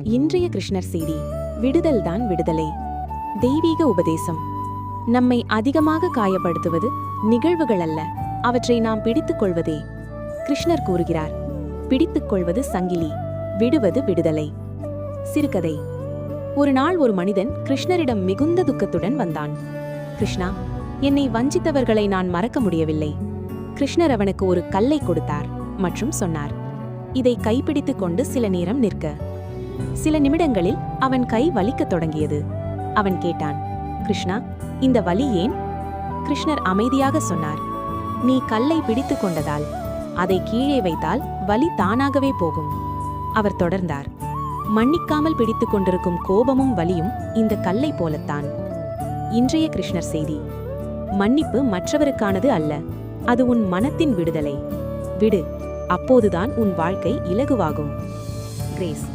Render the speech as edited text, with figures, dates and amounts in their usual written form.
இன்றைய கிருஷ்ணர் செய்தி விடுதல்தான் விடுதலை. தெய்வீக உபதேசம். நம்மை அதிகமாக காயப்படுத்துவது நிகழ்வுகள் அல்ல, அவற்றை நாம் பிடித்துக் கொள்வதே. கிருஷ்ணர் கூறுகிறார், பிடித்துக் கொள்வது சங்கிலி, விடுவது விடுதலை. சிறுகதை. ஒரு நாள் ஒரு மனிதன் கிருஷ்ணரிடம் மிகுந்த துக்கத்துடன் வந்தான். கிருஷ்ணா, என்னை வஞ்சித்தவர்களை நான் மறக்க முடியவில்லை. கிருஷ்ணர் அவனுக்கு ஒரு கல்லை கொடுத்தார் மற்றும் சொன்னார், இதை கைப்பிடித்துக் கொண்டு சில நேரம் நிற்க. சில நிமிடங்களில் அவன் கை வலிக்கத் தொடங்கியது. அவன் கேட்டான், கிருஷ்ணா, இந்த வலி ஏன்? கிருஷ்ணர் அமைதியாக சொன்னார், நீ கல்லை பிடித்துக் கொண்டதால். அதை கீழே வைத்தால் வலி தானாகவே போகும். அவர் தொடர்ந்தார், மன்னிக்காமல் பிடித்துக் கொண்டிருக்கும் கோபமும் வலியும் இந்த கல்லை போலத்தான். இன்றைய கிருஷ்ணர் செய்தி. மன்னிப்பு மற்றவருக்கானது அல்ல, அது உன் மனத்தின் விடுதலை. விடு, அப்போதுதான் உன் வாழ்க்கை இலகுவாகும். கிரேஸ்.